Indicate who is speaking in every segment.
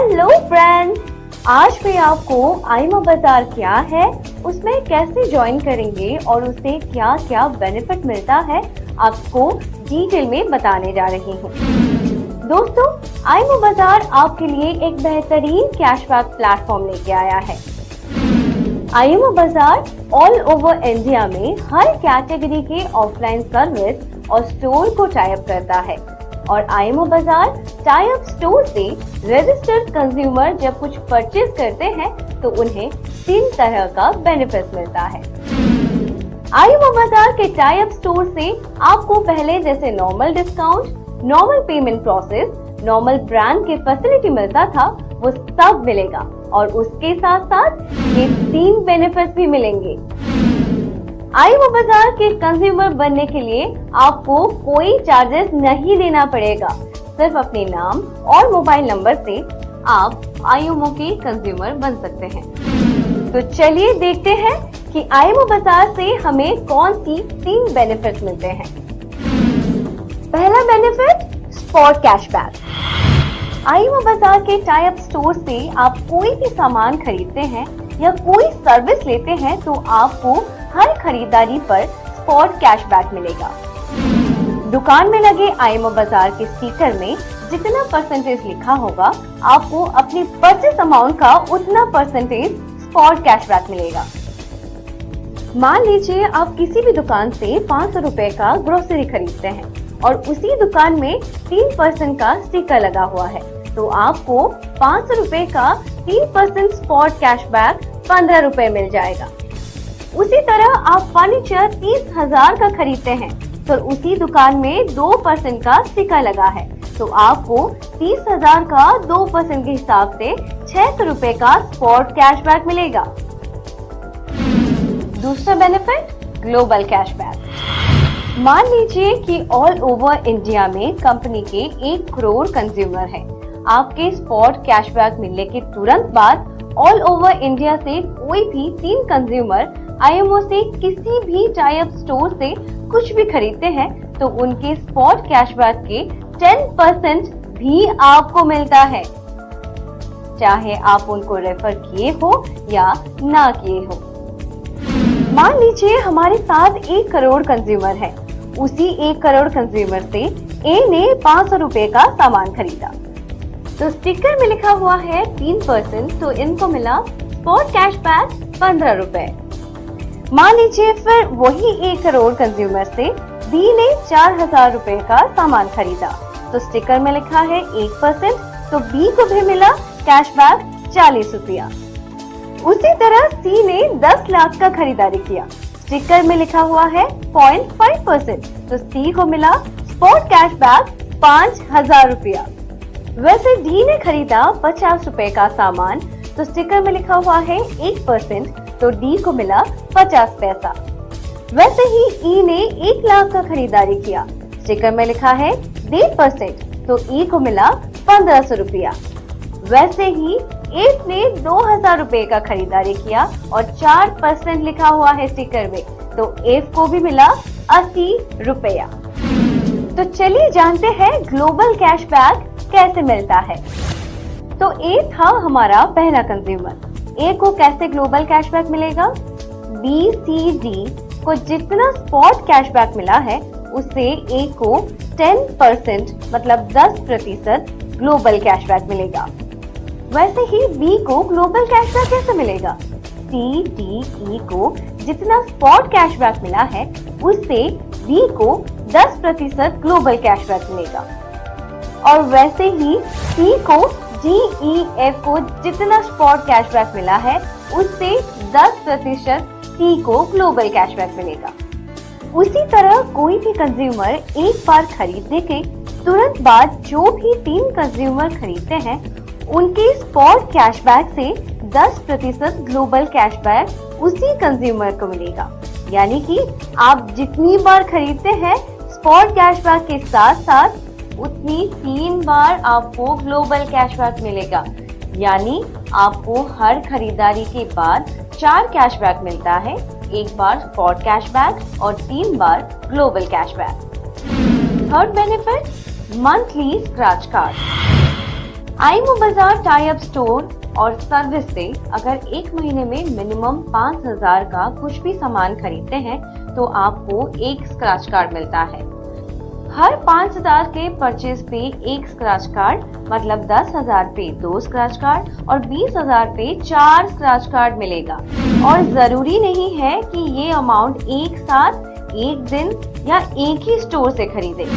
Speaker 1: Hello friends, आज मैं आपको आईमा बाजार क्या है, उसमें कैसे ज्वाइन करेंगे और उससे क्या क्या बेनिफिट मिलता है आपको डिटेल में बताने जा रही हूँ। दोस्तों, आईमा बाजार आपके लिए एक बेहतरीन कैशबैक प्लेटफॉर्म लेके आया है। आईमा बाजार ऑल ओवर इंडिया में हर कैटेगरी के ऑफलाइन सर्विस और स्टोर को टाई अप करता है और आईमा बाजार टाई अप स्टोर से रजिस्टर्ड कंज्यूमर जब कुछ परचेज करते हैं तो उन्हें 3 तरह का बेनिफिट मिलता है। आईमा बाजार के टाई अप स्टोर से आपको पहले जैसे normal discount, normal payment process, normal brand के फैसिलिटी मिलता था वो सब मिलेगा और उसके साथ साथ ये 3 बेनिफिट भी मिलेंगे। आईमा बाजार के कंज्यूमर बनने के लिए आपको कोई चार्जेस नहीं देना पड़ेगा। सिर्फ अपने नाम और मोबाइल नंबर से आप आईमा के कंज्यूमर बन सकते हैं। तो चलिए देखते हैं कि आईमा बाजार से हमें कौन सी 3 बेनिफिट मिलते हैं। पहला बेनिफिट, स्पॉट कैशबैक। आईमा बाजार के टाई अप स्टोर से आप कोई भी सामान खरीदते हैं या कोई सर्विस लेते हैं तो आपको हर खरीदारी पर स्पॉट कैशबैक मिलेगा। दुकान में लगे आईमा बाजार के स्टिकर में जितना परसेंटेज लिखा होगा आपको अपनी परचेस अमाउंट का उतना परसेंटेज स्पॉट कैशबैक मिलेगा। मान लीजिए आप किसी भी दुकान से 500 रुपए का ग्रोसरी खरीदते हैं और उसी दुकान में 3% का स्टिकर लगा हुआ है तो आपको 500 रुपए का 3% स्पॉट कैशबैक 15 रुपए मिल जाएगा। उसी तरह आप फर्नीचर 30,000 का खरीदते हैं तो उसी दुकान में 2% का स्टिकर लगा है तो आपको 30,000 का 2% के हिसाब से 600 रुपए का स्पॉट कैशबैक मिलेगा। दूसरा बेनिफिट, ग्लोबल कैशबैक। मान लीजिए कि ऑल ओवर इंडिया में कंपनी के 1 करोड़ कंज्यूमर हैं। आपके स्पॉट कैशबैक मिलने के तुरंत बाद ऑल ओवर इंडिया से कोई भी 3 कंज्यूमर आईमा से किसी भी टाई अप स्टोर से कुछ भी खरीदते हैं तो उनके स्पॉट कैशबैक के 10% भी आपको मिलता है, चाहे आप उनको रेफर किए हो या ना किए हो। मान लीजिए हमारे साथ 1 करोड़ कंज्यूमर है। उसी 1 करोड़ कंज्यूमर से ए ने 500 रुपए का सामान खरीदा तो स्टिकर में लिखा हुआ है 3% तो इनको मिला स्पॉट कैशबैक 15 रुपए। मान लीजिए फिर वही 1 करोड़ कंज्यूमर से बी ने 4,000 रुपए का सामान खरीदा तो स्टिकर में लिखा है 1% तो बी को भी मिला कैशबैक 40 रुपया। उसी तरह सी ने 10 लाख का खरीदारी किया, स्टिकर में लिखा हुआ है 0.5% तो सी को मिला स्पॉट कैशबैक 5,000 रुपया। वैसे डी ने खरीदा 50 रुपए का सामान तो स्टिकर में लिखा हुआ है 1% तो डी को मिला 50 पैसा। वैसे ही ई ने 1 लाख का खरीदारी किया, स्टिकर में लिखा है 1.5% तो ई को मिला 1500 रुपया। वैसे ही एफ ने 2,000 रुपए का खरीदारी किया और 4% लिखा हुआ है स्टिकर में तो एफ को भी मिला 80 रुपया। तो चलिए जानते हैं ग्लोबल कैशबैक कैसे मिलता है। तो ए था हमारा पहला कंज्यूमर, ए को कैसे ग्लोबल कैशबैक मिलेगा? बी, सी, डी को जितना स्पॉट कैशबैक मिला है उससे ए को 10% मतलब 10% ग्लोबल कैशबैक मिलेगा। वैसे ही बी को ग्लोबल कैशबैक कैसे मिलेगा? सी, डी, ई को जितना स्पॉट कैशबैक मिला है उससे बी को 10% ग्लोबल कैशबैक मिलेगा। और वैसे ही सी को जी, ई, एफ को जितना स्पॉट कैशबैक मिला है उससे 10% सी को ग्लोबल कैशबैक मिलेगा। उसी तरह कोई भी कंज्यूमर एक बार खरीदने के तुरंत बाद जो भी 3 कंज्यूमर खरीदते हैं उनके स्पॉट कैशबैक से 10% ग्लोबल कैशबैक उसी कंज्यूमर को मिलेगा। यानी कि आप जितनी बार खरीदते हैं स्पॉट कैशबैक के साथ साथ उतनी 3 बार आपको ग्लोबल कैशबैक मिलेगा। यानी आपको हर खरीदारी के बाद 4 कैशबैक मिलता है, 1 बार स्पॉट कैशबैक और 3 बार global cashback. Third benefit, monthly scratch card. आईमो बाजार टाई अप स्टोर और सर्विस से अगर एक महीने में मिनिमम 5,000 का कुछ भी सामान खरीदते हैं तो आपको एक स्क्रैच कार्ड मिलता है। हर 5,000 के परचेज पे एक स्क्रैच कार्ड मतलब 10,000 पे 2 स्क्रैच कार्ड और 20,000 पे 4 स्क्रैच कार्ड मिलेगा। और जरूरी नहीं है कि ये अमाउंट एक साथ, एक दिन या एक ही स्टोर से खरीदे।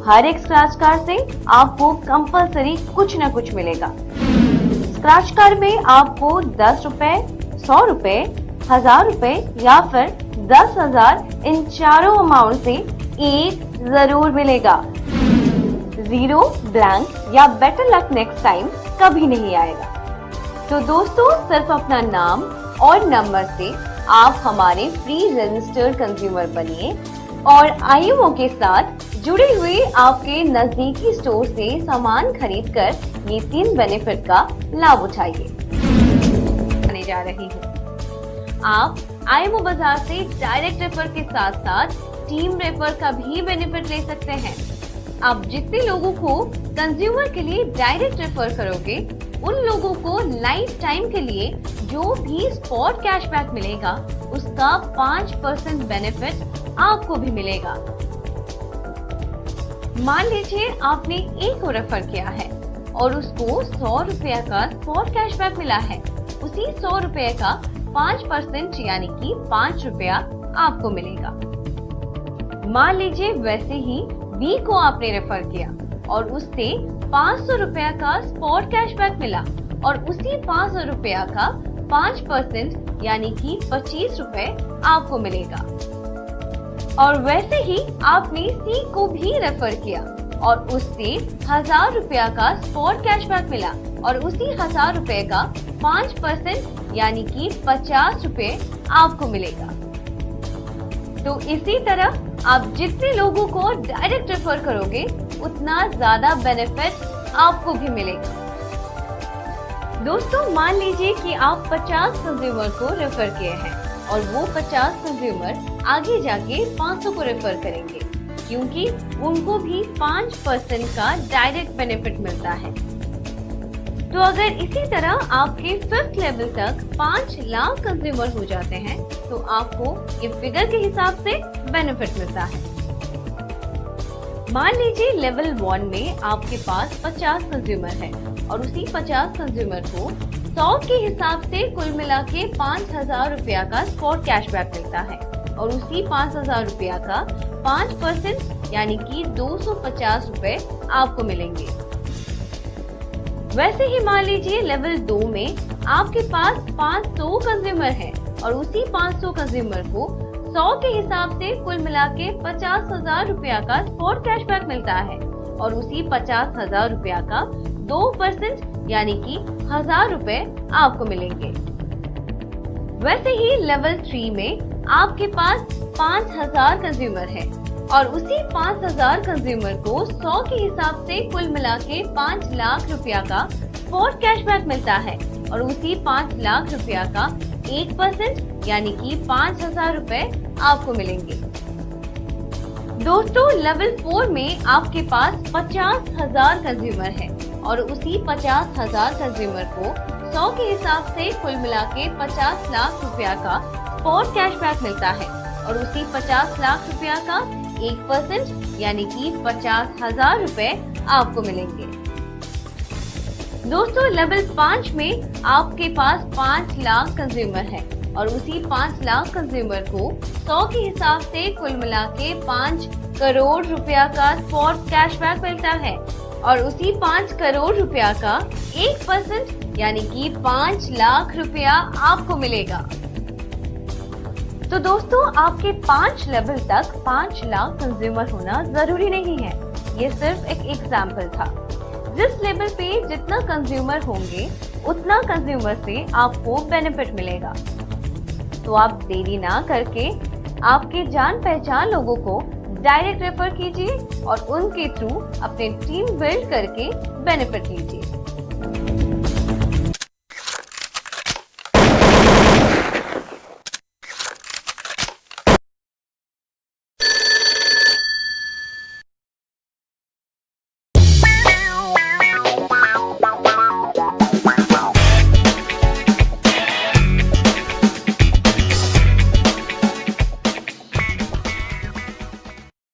Speaker 1: हर एक स्क्रैच कार्ड से आपको कंपलसरी कुछ न कुछ मिलेगा। स्क्रैच कार्ड में आपको 10 रुपए, 100 रुपए, 1000 रुपए या फिर 10,000 इन चारों अमाउंट से एक जरूर मिलेगा। जीरो, ब्लैंक या बेटर लक नेक्स्ट टाइम कभी नहीं आएगा। तो दोस्तों, सिर्फ अपना नाम और नंबर से आप हमारे फ्री रजिस्टर्ड कंज्यूमर बनिए और आईएमओ के साथ जुड़े हुए आपके नजदीकी स्टोर से सामान खरीदकर ये 3 बेनिफिट का लाभ उठाइए। आने जा रही हूँ, आप आईएमओ बाजार से डायरेक्ट रेफर के साथ साथ टीम रेफर का भी बेनिफिट ले सकते हैं। आप जितने लोगों को कंज्यूमर के लिए डायरेक्ट रेफर करोगे, उन लोगों को लाइफ टाइम के लिए जो भी स्पॉट कैशबैक मिलेगा उसका 5% बेनिफिट आपको भी मिलेगा। मान लीजिए आपने एक को रेफर किया है और उसको 100 रुपया का स्पॉट कैशबैक मिला है। उसी 100 रुपये का 5% यानी कि 5 रुपया आपको मिलेगा। मान लीजिए वैसे ही बी को आपने रेफर किया और उससे 500 रुपया का स्पॉट कैशबैक मिला और उसी 500 रुपया का 5% यानी कि 25 रुपए आपको मिलेगा। और वैसे ही आपने सी को भी रेफर किया और उससे 1000 रुपया का स्पॉट कैशबैक मिला और उसी 1000 रुपए का 5% यानी कि 50 रुपए आपको मिलेगा। तो इसी तरह आप जितने लोगों को डायरेक्ट रेफर करोगे उतना ज्यादा बेनिफिट आपको भी मिलेगा। दोस्तों, मान लीजिए कि आप 50 कंज्यूमर को रेफर किए हैं और वो 50 कंज्यूमर आगे जाके 500 को रेफर करेंगे क्योंकि उनको भी 5% का डायरेक्ट बेनिफिट मिलता है। तो अगर इसी तरह आपके 5th लेवल तक 5 लाख कंज्यूमर हो जाते हैं तो आपको ये फिगर के हिसाब से बेनिफिट मिलता है। मान लीजिए लेवल 1 में आपके पास 50 कंज्यूमर है और उसी 50 कंज्यूमर को 100 के हिसाब से कुल मिला के 5,000 रुपया का स्पॉट कैशबैक मिलता है और उसी 5,000 रुपया का 5% यानी कि 250 रुपए आपको मिलेंगे। वैसे ही मान लीजिए लेवल 2 में आपके पास 500 कंज्यूमर है और उसी 500 कंज्यूमर को 100 के हिसाब से कुल मिला के 50,000 रुपया का स्पॉट कैशबैक मिलता है और उसी 50,000 रुपया का 2% यानी कि 1000 रुपए आपको मिलेंगे। वैसे ही लेवल 3 में आपके पास 5,000 कंज्यूमर है और उसी 5,000 कंज्यूमर को 100 के हिसाब से कुल मिला के 5 लाख रुपया का स्पॉट कैशबैक मिलता है और उसी 5 लाख रुपया का 1% यानी कि 5,000 रुपए आपको मिलेंगे। दोस्तों, लेवल 4 में आपके पास 50,000 कंज्यूमर है और उसी 50,000 कंज्यूमर को 100 के हिसाब से कुल मिला के 50 लाख रुपया का स्पॉट कैशबैक मिलता है और उसी 50 लाख रुपया का 1% यानी कि 50,000 रुपए आपको मिलेंगे। दोस्तों, लेवल 5 में आपके पास 5 लाख कंज्यूमर है और उसी 5 लाख कंज्यूमर को 100 के हिसाब से कुल मिला के 5 करोड़ रुपया का स्पॉट कैशबैक मिलता है और उसी 5 करोड़ रुपया का 1% यानी कि 5 लाख रुपया आपको मिलेगा। तो दोस्तों, आपके 5 लेवल तक 5 लाख कंज्यूमर होना जरूरी नहीं है। ये सिर्फ एक एग्जाम्पल था। जिस लेवल पे जितना कंज्यूमर होंगे उतना कंज्यूमर से आपको बेनिफिट मिलेगा। तो आप देरी ना करके आपके जान पहचान लोगों को डायरेक्ट रेफर कीजिए और उनके थ्रू अपने टीम बिल्ड करके बेनिफिट लीजिए।